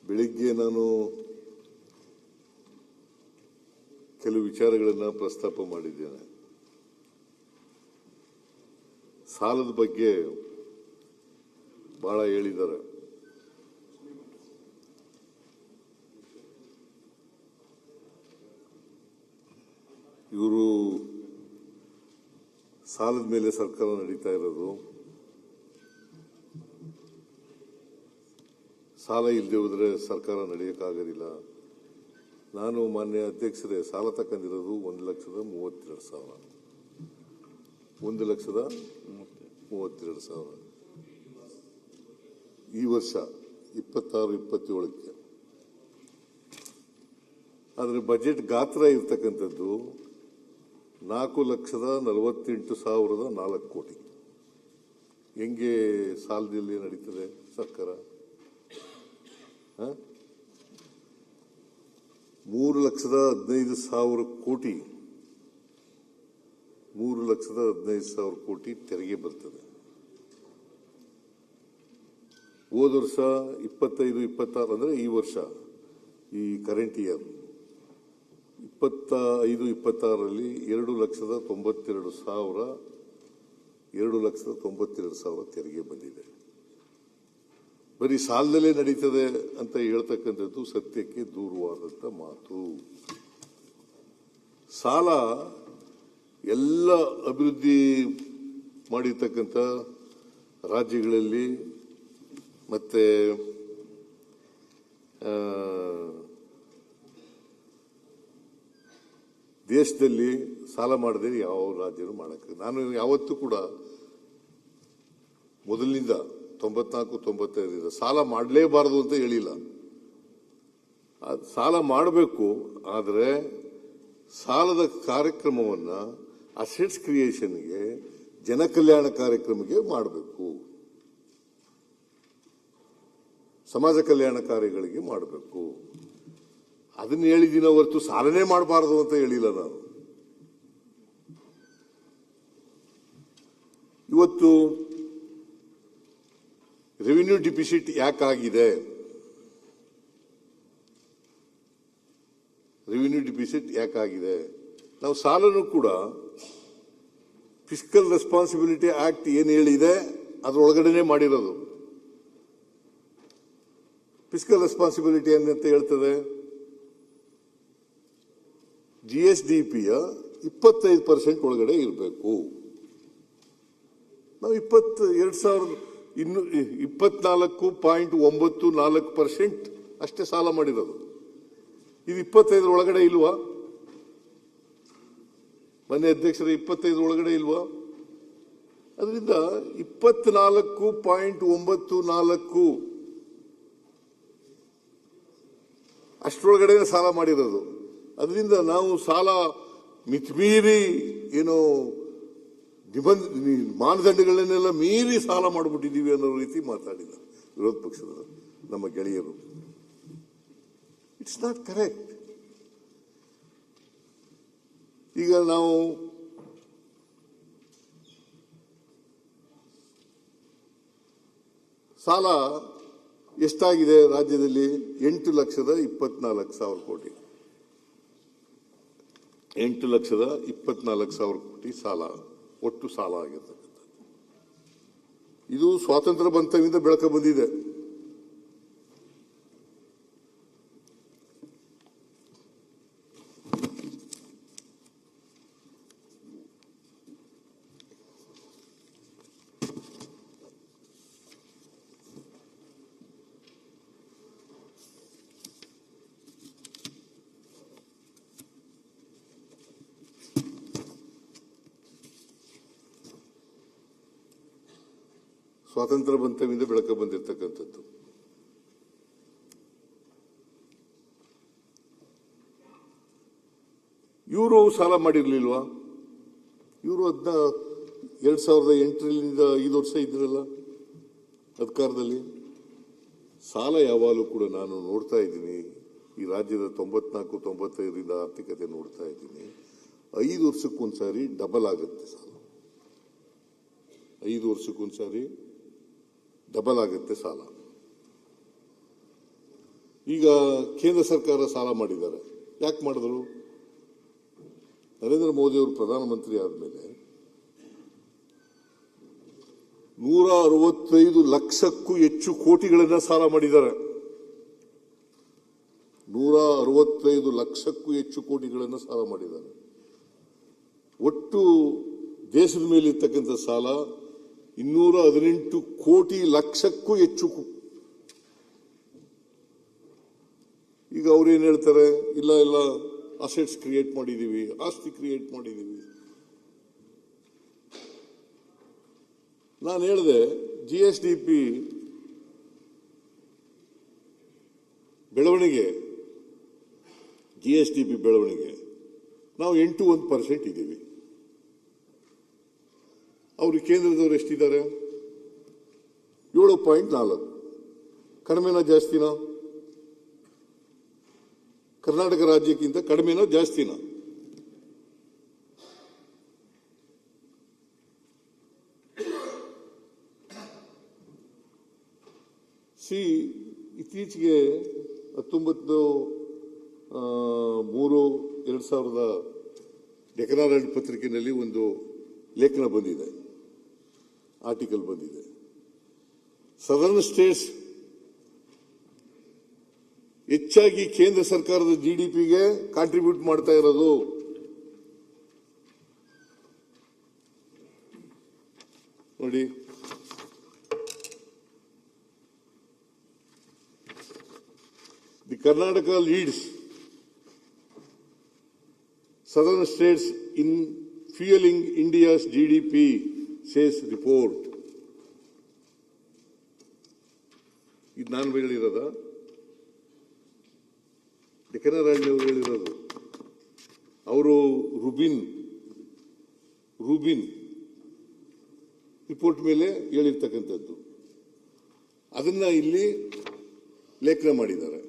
ಬೆಳಿಗ್ಗೆ ನಾನು ಕೆಲವು ವಿಚಾರಗಳನ್ನು ಪ್ರಸ್ತಾಪ ಮಾಡಿದ್ದೇನೆ. ಸಾಲದ ಬಗ್ಗೆ ಬಹಳ ಹೇಳಿದ್ದಾರೆ. ಇವರು ಸಾಲದ ಮೇಲೆ ಸರ್ಕಾರ ನಡೀತಾ ಇರೋದು, ಸಾಲ ಇಲ್ಲದೆ ಹೋದ್ರೆ ಸರ್ಕಾರ ನಡೆಯೋಕ್ಕಾಗೋದಿಲ್ಲ. ನಾನು ಮಾನ್ಯ ಅಧ್ಯಕ್ಷರೇ ಸಾಲ ತಕೊಂಡಿರೋದು 1,32,000. 1,32,000 ಈ ವರ್ಷ 26-27ಕ್ಕೆ. ಆದರೆ ಬಜೆಟ್ ಗಾತ್ರ ಇರ್ತಕ್ಕಂಥದ್ದು 4,48,004 ಕೋಟಿ. ಹೆಂಗೆ ಸಾಲದಲ್ಲಿ ನಡೀತದೆ ಸರ್ಕಾರ? 3,15,000 ಕೋಟಿ 3,15,000 ಕೋಟಿ ತೆರಿಗೆ ಬರ್ತದೆ. ಹೋದ ವರ್ಷ 25-26 ಅಂದ್ರೆ ಈ ವರ್ಷ, ಈ ಕರೆಂಟ್ ಇಯರ್ 25-26ರಲ್ಲಿ 2,92,000 ತೆರಿಗೆ ಬಂದಿದೆ. ಬರೀ ಸಾಲದಲ್ಲೇ ನಡೀತದೆ ಅಂತ ಹೇಳ್ತಕ್ಕಂಥದ್ದು ಸತ್ಯಕ್ಕೆ ದೂರವಾದಂಥ ಮಾತು. ಸಾಲ ಎಲ್ಲ ಅಭಿವೃದ್ಧಿ ಮಾಡಿರ್ತಕ್ಕಂಥ ರಾಜ್ಯಗಳಲ್ಲಿ ಮತ್ತೆ ದೇಶದಲ್ಲಿ ಸಾಲ ಮಾಡದೆ ಯಾವ ರಾಜ್ಯನೂ ಮಾಡಕ್ಕೆ. ನಾನು ಯಾವತ್ತೂ ಕೂಡ ಮೊದಲಿನಿಂದ 94-95 ಸಾಲ ಮಾಡಲೇಬಾರದು ಅಂತ ಹೇಳಿಲ್ಲ. ಸಾಲ ಮಾಡಬೇಕು, ಆದರೆ ಸಾಲದ ಕಾರ್ಯಕ್ರಮವನ್ನ ಅಸೆಟ್ಸ್ ಕ್ರಿಯೇಷನ್ಗೆ, ಜನಕಲ್ಯಾಣ ಕಾರ್ಯಕ್ರಮಕ್ಕೆ ಮಾಡಬೇಕು, ಸಮಾಜ ಕಲ್ಯಾಣ ಕಾರ್ಯಗಳಿಗೆ ಮಾಡಬೇಕು. ಅದನ್ನ ಹೇಳಿದಿನ ಹೊರತು ಸಾಲನೇ ಮಾಡಬಾರದು ಅಂತ ಹೇಳಿಲ್ಲ ನಾನು. ಇವತ್ತು ರೆವಿನ್ಯೂ ಡಿಫಿಸಿಟ್ ಯಾಕಾಗಿದೆ? ರೆವಿನ್ಯೂ ಡಿಫಿಸಿಟ್ ಯಾಕಾಗಿದೆ? ನಾವು ಸಾಲನು ಕೂಡ ಫಿಸ್ಕಲ್ ರೆಸ್ಪಾನ್ಸಿಬಿಲಿಟಿ ಆಕ್ಟ್ ಏನು ಹೇಳಿದೆ ಅದರೊಳಗಡೆನೆ ಮಾಡಿರೋದು. ಫಿಸ್ಕಲ್ ರೆಸ್ಪಾನ್ಸಿಬಿಲಿಟಿ ಏನಂತ ಹೇಳ್ತದೆ? GSDPಯ 25% ಒಳಗಡೆ ಇರಬೇಕು. ನಾವು 24.94% ಅಷ್ಟೇ ಸಾಲ ಮಾಡಿರೋದು. ಇದು 25 ಒಳಗಡೆ ಇಲ್ವಾ? ಮನೆ ಅಧ್ಯಕ್ಷರ 25 ಒಳಗಡೆ ಇಲ್ವಾ? ಅದರಿಂದ 24.94 ಅಷ್ಟರೊಳಗಡೆ ಸಾಲ ಮಾಡಿರೋದು. ಅದರಿಂದ ನಾವು ಸಾಲ ಮಿತಿಮೀರಿ ಏನೋ ಮಾನದಂಡಗಳನ್ನೆಲ್ಲ ಮೀರಿ ಸಾಲ ಮಾಡಿಬಿಟ್ಟಿದ್ದೀವಿ ಅನ್ನೋ ರೀತಿ ಮಾತಾಡಿಲ್ಲ ವಿರೋಧ ಪಕ್ಷದ ನಮ್ಮ ಗೆಳೆಯರು. It's not correct. ಈಗ ನಾವು ಸಾಲ ಎಷ್ಟಾಗಿದೆ ರಾಜ್ಯದಲ್ಲಿ? 8,24,000 ಕೋಟಿ. 8,24,000 ಕೋಟಿ ಸಾಲ, ಒಟ್ಟು ಸಾಲ ಆಗಿರ್ತಕ್ಕಂಥದ್ದು. ಇದು ಸ್ವಾತಂತ್ರ್ಯ ಬಂತವಿಂದ ಬೆಳಕ ಬಂದಿದೆ. ಸ್ವಾತಂತ್ರ್ಯ ಬಂತವಿಂದ ಬೆಳಕ ಬಂದಿರತಕ್ಕಂಥದ್ದು. ಇವರು ಸಾಲ ಮಾಡಿರ್ಲಿಲ್ವಾ? ಇವರು 2008ರಿಂದ 5 ವರ್ಷ ಇದ್ರಲ್ಲ ಅಧಿಕಾರದಲ್ಲಿ. ಸಾಲ ಯಾವಾಗಲೂ ಕೂಡ ನಾನು ನೋಡ್ತಾ ಇದ್ದೀನಿ, ಈ ರಾಜ್ಯದ 94-95ರಿಂದ ಆರ್ಥಿಕತೆ ನೋಡ್ತಾ ಇದ್ದೀನಿ. 5 ವರ್ಷಕ್ಕೊಂದ್ಸಾರಿ ಡಬಲ್ ಆಗುತ್ತೆ ಸಾಲ. 5 ವರ್ಷಕ್ಕೊಂದ್ಸಾರಿ ಡಬಲ್ ಆಗುತ್ತೆ ಸಾಲ. ಈಗ ಕೇಂದ್ರ ಸರ್ಕಾರ ಸಾಲ ಮಾಡಿದ್ದಾರೆ. ಯಾಕೆ ಮಾಡಿದ್ರು? ನರೇಂದ್ರ ಮೋದಿ ಅವರು ಪ್ರಧಾನಮಂತ್ರಿ ಆದಮೇಲೆ 165 ಲಕ್ಷಕ್ಕೂ ಹೆಚ್ಚು ಕೋಟಿಗಳನ್ನ ಸಾಲ ಮಾಡಿದ್ದಾರೆ. 165 ಲಕ್ಷಕ್ಕೂ ಹೆಚ್ಚು ಕೋಟಿಗಳನ್ನು ಸಾಲ ಮಾಡಿದ್ದಾರೆ. ಒಟ್ಟು ದೇಶದ ಮೇಲೆ ಇರ್ತಕ್ಕಂಥ ಸಾಲ 218 ಕೋಟಿ ಲಕ್ಷಕ್ಕೂ ಹೆಚ್ಚು. ಈಗ ಅವ್ರೇನ್ ಹೇಳ್ತಾರೆ? ಇಲ್ಲ ಇಲ್ಲ, ಅಸೆಟ್ಸ್ ಕ್ರಿಯೇಟ್ ಮಾಡಿದೀವಿ, ಆಸ್ತಿ ಕ್ರಿಯೇಟ್ ಮಾಡಿದೀವಿ. ನಾನು ಹೇಳಿದೆ, GSDP ಬೆಳವಣಿಗೆ ನಾವು 8% ಇದ್ದೀವಿ. ಅವರು ಕೇಂದ್ರದವರು ಎಷ್ಟಿದ್ದಾರೆ? 7.4. ಕಡಿಮೆನಾ ಜಾಸ್ತಿನಾ? ಕರ್ನಾಟಕ ರಾಜ್ಯಕ್ಕಿಂತ ಕಡಿಮೆನಾ ಜಾಸ್ತಿನಾ? ಇತ್ತೀಚೆಗೆ 19/3/2000 ಡೆಕ್ಕನ್ ಪತ್ರಿಕೆಯಲ್ಲಿ ಒಂದು ಲೇಖನ ಬಂದಿದೆ, ಆರ್ಟಿಕಲ್ ಬಂದಿದೆ. ಸದರ್ನ್ ಸ್ಟೇಟ್ಸ್ ಹೆಚ್ಚಾಗಿ ಕೇಂದ್ರ ಸರ್ಕಾರದ GDPಗೆ ಕಾಂಟ್ರಿಬ್ಯೂಟ್ ಮಾಡ್ತಾ ಇರೋದು. ನೋಡಿ, the Karnataka leads southern states in fueling India's GDP, says report. ಇದು ನಾನು ಹೇಳಿರೋದ? ಡೆಕ್ಕನ್ ರಾಜ್ಯ ಅವರು ಹೇಳಿರೋದು. ಅವರು ರೂಬಿನ್ ರಿಪೋರ್ಟ್ ಮೇಲೆ ಹೇಳಿರ್ತಕ್ಕಂಥದ್ದು. ಅದನ್ನ ಇಲ್ಲಿ ಲೇಖನ ಮಾಡಿದ್ದಾರೆ.